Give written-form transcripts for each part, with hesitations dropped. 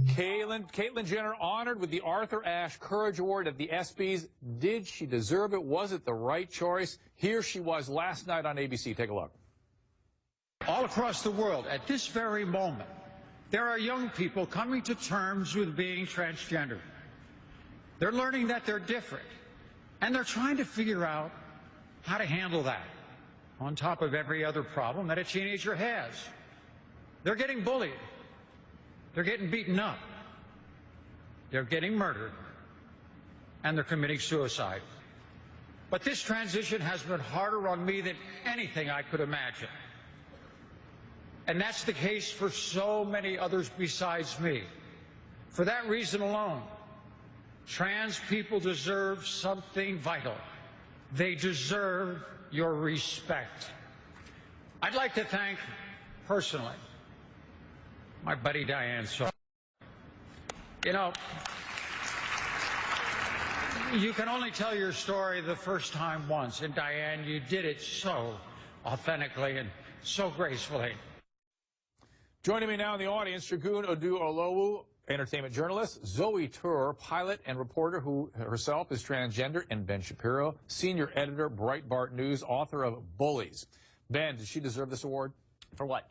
Caitlyn Jenner honored with the Arthur Ashe Courage Award at the ESPYs. Did she deserve it? Was it the right choice? Here she was last night on ABC. Take a look. All across the world, at this very moment, there are young people coming to terms with being transgender. They're learning that they're different, and they're trying to figure out how to handle that on top of every other problem that a teenager has. They're getting bullied. They're getting beaten up. They're getting murdered. And they're committing suicide. But this transition has been harder on me than anything I could imagine. And that's the case for so many others besides me. For that reason alone, trans people deserve something vital. They deserve your respect. I'd like to thank, personally, my buddy Diane. You know, you can only tell your story the first time once, and Diane, you did it so authentically and so gracefully. Joining me now in the audience, Shagun Oduolowu, entertainment journalist, Zoey Tur, pilot and reporter who herself is transgender, and Ben Shapiro, senior editor, Breitbart News, author of Bullies. Ben, did she deserve this award? For what?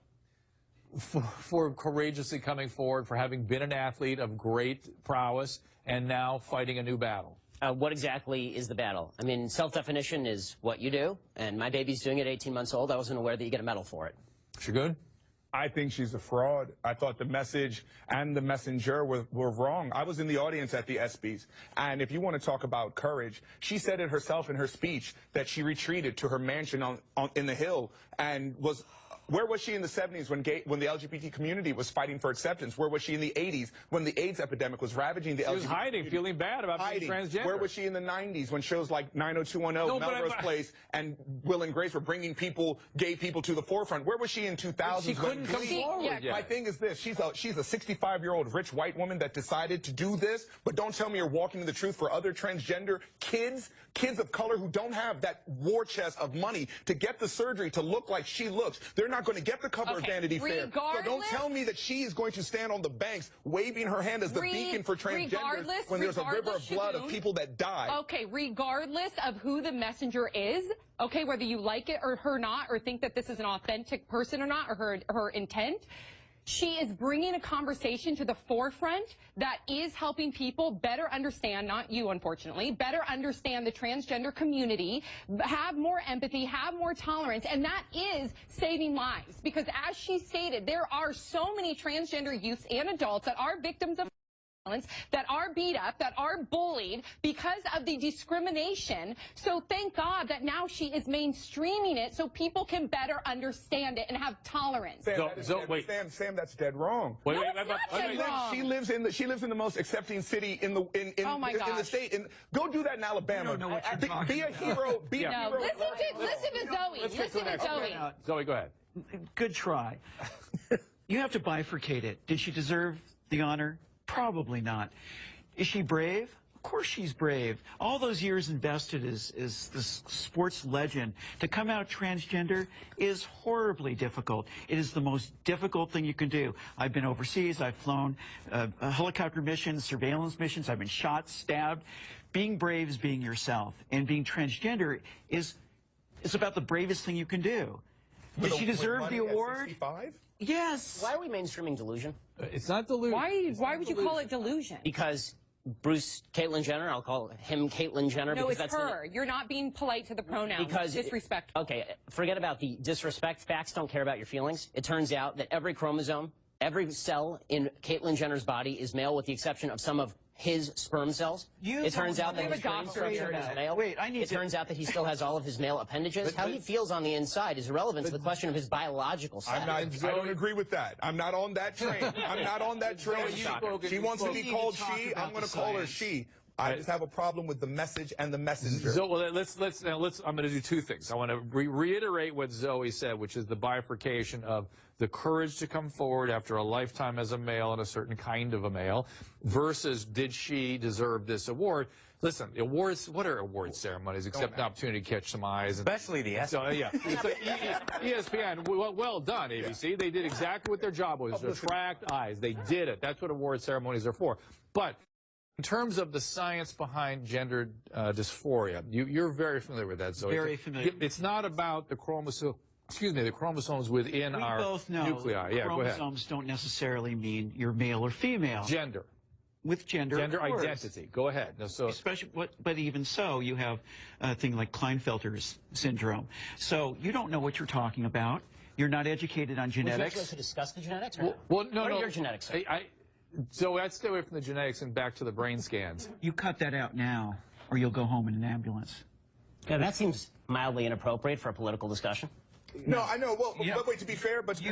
For courageously coming forward, for having been an athlete of great prowess and now fighting a new battle. What exactly is the battle? I mean, self-definition is what you do, and my baby's doing it 18 months old. I wasn't aware that you get a medal for it. Shagun? I think she's a fraud. I thought the message and the messenger were wrong. I was in the audience at the ESPYs, and if you want to talk about courage, she said it herself in her speech that she retreated to her mansion in the Hill and was... Where was she in the 70s when the LGBT community was fighting for acceptance? Where was she in the 80s when the AIDS epidemic was ravaging the LGBT community? She was hiding, feeling bad about being transgender. Where was she in the 90s when shows like 90210, Melrose Place, and Will and Grace were bringing gay people to the forefront? Where was she in 2000s? She couldn't come forward yet. My thing is this, she's a 65-year-old rich white woman that decided to do this, but don't tell me you're walking in the truth for other transgender kids of color who don't have that war chest of money to get the surgery to look like she looks. They're not going to get the cover of Vanity Fair. So don't tell me that she is going to stand on the banks waving her hand as the beacon for transgenders when there's a river of blood of people that die. Okay, regardless of who the messenger is, okay, whether you like it or her not, or think that this is an authentic person or not, or her intent, she is bringing a conversation to the forefront that is helping people better understand, not you, unfortunately, better understand the transgender community, have more empathy, have more tolerance, and that is saving lives. Because as she stated, there are so many transgender youths and adults that are victims of violence, that are beat up, that are bullied because of the discrimination. So thank God that now she is mainstreaming it so people can better understand it and have tolerance. Sam, that's dead wrong. No, it's not dead wrong. She lives in the most accepting city in the state. And go do that in Alabama. Be a hero. Be a hero. Listen to Zoey. Listen to Zoey. Zoey, go ahead. Good try. You have to bifurcate it. Did she deserve the honor? Probably not. Is she brave? Of course she's brave. All those years invested as this sports legend. To come out transgender is horribly difficult. It is the most difficult thing you can do. I've been overseas. I've flown helicopter missions, surveillance missions. I've been shot, stabbed. Being brave is being yourself. And being transgender is about the bravest thing you can do. Did she deserve the award? Yes. Why are we mainstreaming delusion? It's not delusion. Why would you call it delusion? Because Caitlyn Jenner, I'll call him Caitlyn Jenner. No, it's her. You're not being polite to the pronouns. Because disrespectful. Okay, forget about the disrespect. Facts don't care about your feelings. It turns out that every chromosome, every cell in Caitlyn Jenner's body is male with the exception of some of his sperm cells. It turns out that his brain structure is male. It turns out that he still has all of his male appendages. How he feels on the inside is irrelevant to the question of his biological sex. I don't agree with that. I'm not on that train. I'm not on that train. She wants to be called she. I'm going to call her she. I just have a problem with the message and the messenger. So well, let's I'm going to do two things. I want to reiterate what Zoe said, which is the bifurcation of the courage to come forward after a lifetime as a male and a certain kind of a male versus did she deserve this award? Listen, awards, what are award ceremonies except an opportunity to catch some eyes? Especially the ESPYs. So, yeah. So, ESPN, well done, ABC. Yeah. They did exactly what their job was, to attract eyes. They did it. That's what award ceremonies are for. But in terms of the science behind gender dysphoria, you're very familiar with that, Zoe. Very familiar. It's not about the the chromosomes within our both know nuclei. Yeah, go ahead. Chromosomes don't necessarily mean you're male or female. Gender. With gender identity. Go ahead. No, so especially, but even so, you have a thing like Klinefelter's syndrome. So you don't know what you're talking about. You're not educated on genetics. Would you like to discuss the genetics? No. What are your genetics? So I'd stay away from the genetics and back to the brain scans. You cut that out now, or you'll go home in an ambulance. Yeah, that seems mildly inappropriate for a political discussion. No, I know. Well, but wait. To be fair, but to be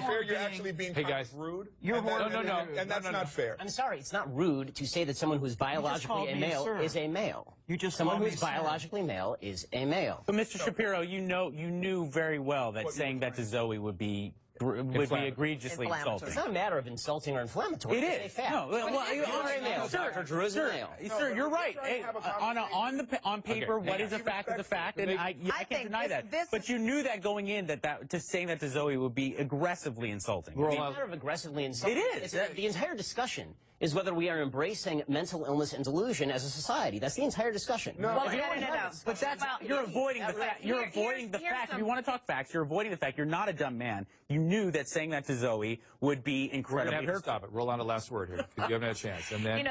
fair, you're actually being rude. And that's not fair. I'm sorry, it's not rude to say that someone who's biologically a male is a male. Someone who's biologically male is a male. But Mr. Shapiro, you knew very well that saying that to Zoe would be egregiously insulting. It's not a matter of insulting or inflammatory. It is. It's a fact. No, well, you're a male. Dr. Drew is a male. Sir, you're right. On paper, what is a fact is a fact, and I can't deny that. But you knew that going in, that saying that to Zoe would be aggressively insulting. It's not a matter of aggressively insulting. It is. The entire discussion is whether we are embracing mental illness and delusion as a society. That's the entire discussion. No. But that's you're avoiding the fact. You're avoiding the fact. If you want to talk facts, you're avoiding the fact. You're not a dumb man. You knew that saying that to Zoe would be incredibly hurtful. Stop it. Roll on to last word here, because you haven't had a chance. And then,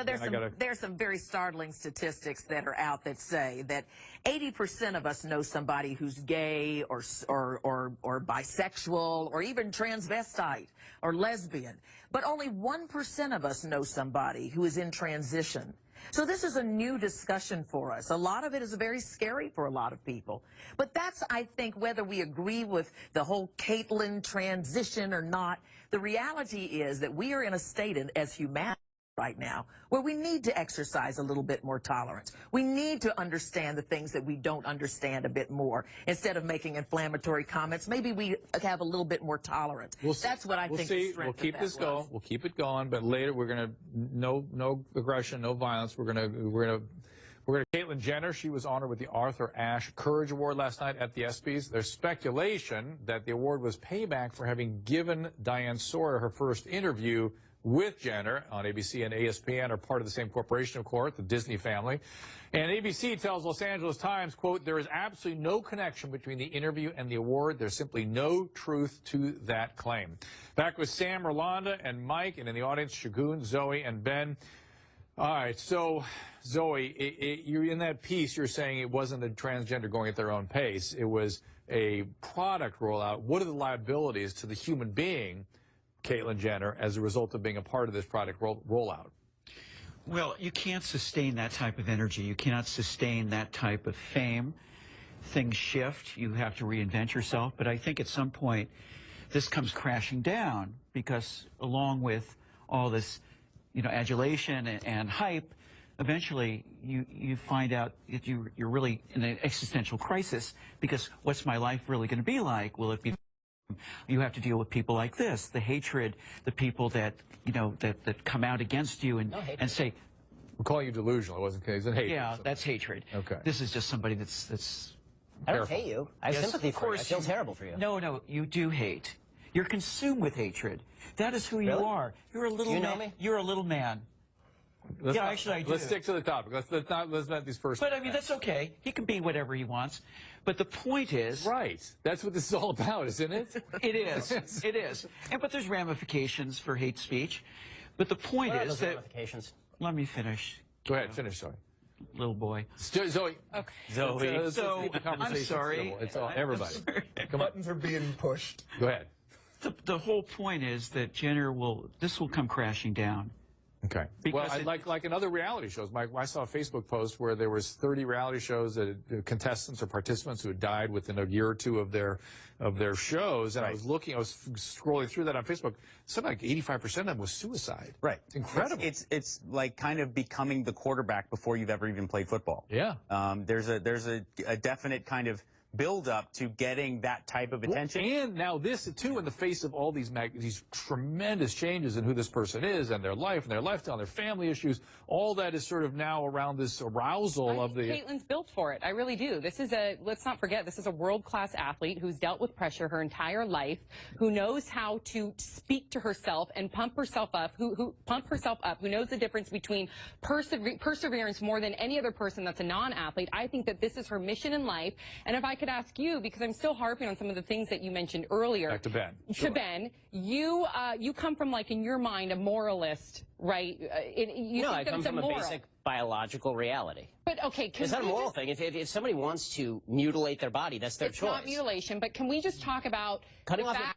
there's some very startling statistics that are out that say that 80% of us know somebody who's gay or bisexual or even transvestite or lesbian, but only 1% of us know somebody who is in transition. So this is a new discussion for us. A lot of it is very scary for a lot of people. But that's, I think, whether we agree with the whole Caitlyn transition or not, the reality is that we are in a state as humanity right now where we need to exercise a little bit more tolerance. We need to understand the things that we don't understand a bit more. Instead of making inflammatory comments, maybe we have a little bit more tolerance. That's what I think the strength We'll keep this going. We'll keep it going, but later we're going to no aggression, no violence. We're going to Caitlyn Jenner. She was honored with the Arthur Ashe Courage Award last night at the ESPYs. There's speculation that the award was payback for having given Diane Sawyer her first interview with Jenner on ABC and ESPN are part of the same corporation, of course, the Disney family. And ABC tells Los Angeles Times, quote, there is absolutely no connection between the interview and the award. There's simply no truth to that claim. Back with Sam, Rolanda, and Mike, and in the audience, Shagun, Zoe, and Ben. All right, so, Zoe, you're in that piece, you're saying it wasn't a transgender going at their own pace. It was a product rollout. What are the liabilities to the human being, Caitlyn Jenner, as a result of being a part of this product rollout? Well, you can't sustain that type of energy. You cannot sustain that type of fame. Things shift. You have to reinvent yourself. But I think at some point this comes crashing down because along with all this, adulation and hype, eventually you find out that you're really in an existential crisis because what's my life really going to be like? Will it be... You have to deal with people like this, the hatred, the people that, that come out against you and say... We're calling you delusional. It wasn't hatred. Yeah, that's hatred. Okay. This is just somebody that's I don't hate you. I have sympathy for you. I feel terrible for you. No, you do hate. You're consumed with hatred. That is who you are. You're a little man. Do you know me? You're a little man. Actually, I do. Let's stick to the topic. Let's not these first. But I mean, that's okay. He can be whatever he wants. But the point is, right? That's what this is all about, isn't it? It is. It is. But there's ramifications for hate speech. But the point is that. Ramifications? Let me finish. Go ahead. Finish, sorry. Little boy. Zoe. Okay. Zoe. So I'm sorry. It's all everybody. Come on. Buttons are being pushed. Go ahead. The whole point is that Jenner this will come crashing down. Okay. Well, like in other reality shows, I saw a Facebook post where there was 30 reality shows that contestants or participants who had died within a year or two of their shows, and I was scrolling through that on Facebook. Something like 85% of them was suicide. Right. It's incredible. It's like kind of becoming the quarterback before you've ever even played football. Yeah. There's a definite kind of build up to getting that type of attention. Well, and now this too, in the face of all these tremendous changes in who this person is and their life and their lifestyle and their family issues, all that is sort of now around this arousal of the... Caitlyn's built for it. I really do. This is let's not forget, this is a world-class athlete who's dealt with pressure her entire life, who knows how to speak to herself and pump herself up, who knows the difference between perseverance more than any other person that's a non-athlete. I think that this is her mission in life. And if I could ask you, because I'm still harping on some of the things that you mentioned earlier. Back to Ben. To Ben, you come from, like, in your mind, a moralist, right? No, I come from a basic biological reality. But, okay, it's not a moral thing. If somebody wants to mutilate their body, that's their choice. It's not mutilation, but can we just talk about cutting off your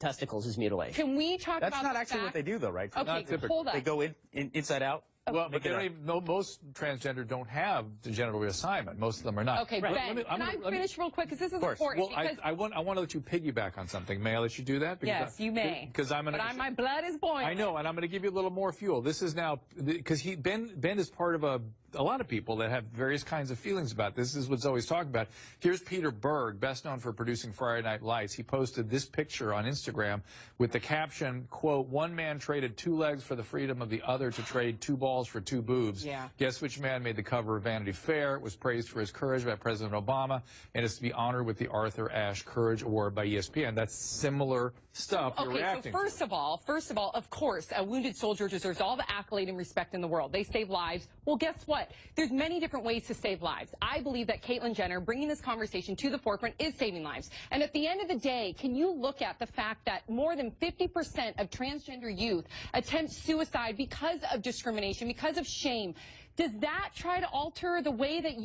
testicles is mutilation. Can we talk about that's not actually what they do, though, right? Okay, hold on. They go inside out. Well, but they don't even know, most transgender don't have the genital reassignment. Most of them are not. Okay, Ben, can I finish real quick? Because this is important. Well, I want to let you piggyback on something. May I let you do that? Yes, you may. Because my blood is boiling. I know, and I'm going to give you a little more fuel. This is now, because Ben is part of a lot of people that have various kinds of feelings about this. This is what Zoe's talking about. Here's Peter Berg, best known for producing Friday Night Lights. He posted this picture on Instagram with the caption, quote, "One man traded 2 legs for the freedom of the other to trade 2 balls for 2 boobs. Yeah. Guess which man made the cover of Vanity Fair? It was praised for his courage by President Obama and is to be honored with the Arthur Ashe Courage Award by ESPN." That's similar stuff you're reacting to. First of all, of course, a wounded soldier deserves all the accolade and respect in the world. They save lives. Well, guess what? There's many different ways to save lives. I believe that Caitlyn Jenner bringing this conversation to the forefront is saving lives. And at the end of the day, can you look at the fact that more than 50% of transgender youth attempt suicide because of discrimination, because of shame? Does that try to alter the way that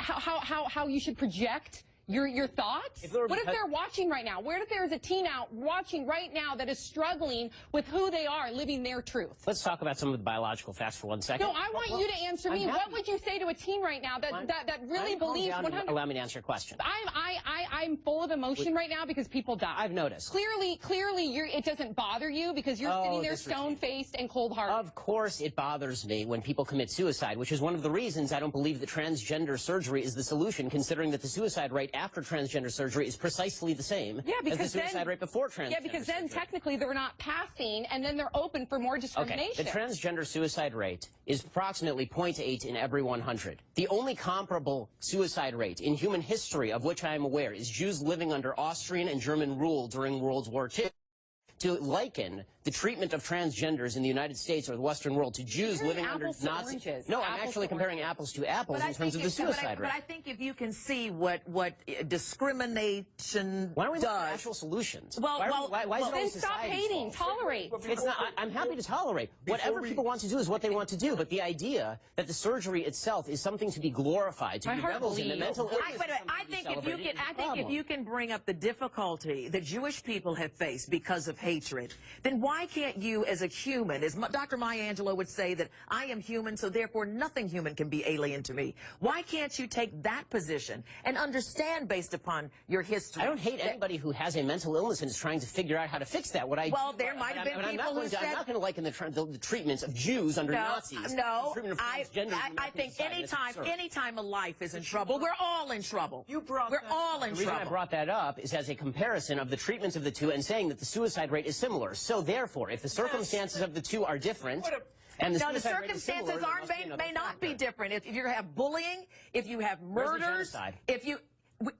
how you should project your thoughts? What if they're watching right now? What if there's a teen out watching right now that is struggling with who they are, living their truth? Let's talk about some of the biological facts for 1 second. No, I want you to answer me. What would you say to a teen right now that really believes 100%? Allow me to answer your question. I'm full of emotion right now because people die. I've noticed. Clearly, it doesn't bother you because you're sitting there stone-faced and cold-hearted. Of course it bothers me when people commit suicide, which is one of the reasons I don't believe that transgender surgery is the solution, considering that the suicide rate after transgender surgery is precisely the same as the suicide rate before transgender surgery. Yeah, because then technically they're not passing, and then they're open for more discrimination. Okay, the transgender suicide rate is approximately 0.8 in every 100. The only comparable suicide rate in human history of which I am aware is Jews living under Austrian and German rule during World War II. To liken the treatment of transgenders in the United States or the Western world to Jews living under Nazi... No, I'm actually comparing apples to apples in terms of the suicide rate. But I think if you can see what discrimination does... Why don't we look at actual solutions? Why is it then stop hating, tolerate. It's not, I'm happy to tolerate. Whatever people want to do is what they want to do, but the idea that the surgery itself is something to be glorified, to be reveled in the mental illness... I think if you can bring up the difficulty that Jewish people have faced because of hatred, then why can't you as a human, as Dr. Maya Angelou would say, that I am human, so therefore nothing human can be alien to me? Why can't you take that position and understand based upon your history? I don't hate anybody who has a mental illness and is trying to figure out how to fix that. There might have been people who said... I'm not going to liken the treatments of Jews under Nazis. No, I think anytime a life is in trouble, we're all in trouble. We're all in trouble. The reason I brought that up is as a comparison of the treatments of the two and saying that the suicide rate is similar. So therefore, if the circumstances of the two are different, and the circumstances may not be different. If you have bullying, if you have murders,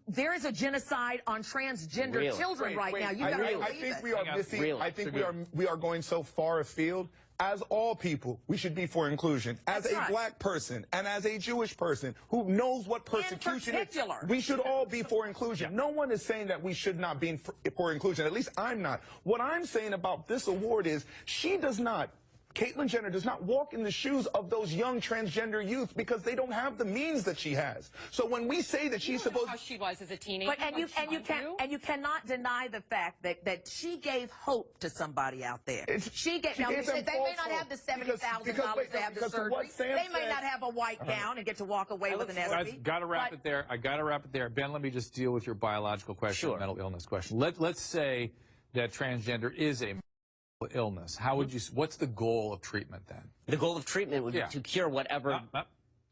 there is a genocide on transgender children right now. You gotta I think we are missing. I think we are going so far afield. As all people, we should be for inclusion. As a black person and as a Jewish person who knows what persecution is, we should all be for inclusion. No one is saying that we should not be for inclusion. At least I'm not. What I'm saying about this award is she does not Caitlyn Jenner does not walk in the shoes of those young transgender youth because they don't have the means that she has. So when we say that she's supposed, how she was as a teenager, but and you cannot deny the fact that she gave hope to somebody out there. She gave. Now, they may not have the $70,000 to have the surgery. They may not have a white gown and get to walk away with an SB. Guys, got to wrap it there. I got to wrap it there. Ben, let me just deal with your biological question, Sure. mental illness question. Let's say that transgender is a mental illness. How would you? What's the goal of treatment then? The goal of treatment would be to cure whatever.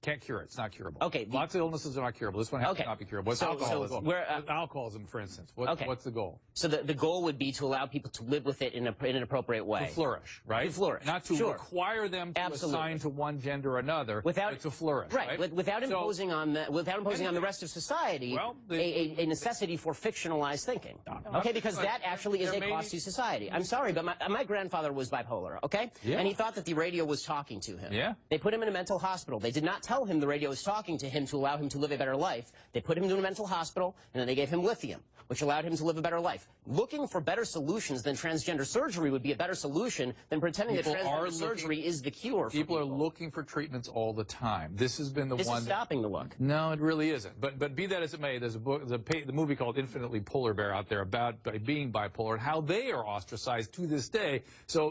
Can't cure it. It's not curable. Okay. Lots of illnesses are not curable. This one has to not be curable. What's alcoholism? Alcoholism, for instance. What's the goal? So the goal would be to allow people to live with it in an appropriate way. To flourish, right? To flourish. Not to require them to assign to one gender or another, but to flourish. Right. Without imposing on the rest of society a necessity for fictionalized thinking. Okay, because that actually is a cost to society. I'm sorry, but my grandfather was bipolar, okay? Yeah. And he thought that the radio was talking to him. Yeah. They put him in a mental hospital. They did not tell him the radio was talking to him to allow him to live a better life. They put him into a mental hospital, and then they gave him lithium, which allowed him to live a better life. Looking for better solutions than transgender surgery would be a better solution than pretending that transgender surgery is the cure for people. People are looking for treatments all the time. This has been the one. This is stopping the look. No, it really isn't. But be that as it may, there's the movie called Infinitely Polar Bear out there about being bipolar and how they are ostracized to this day. So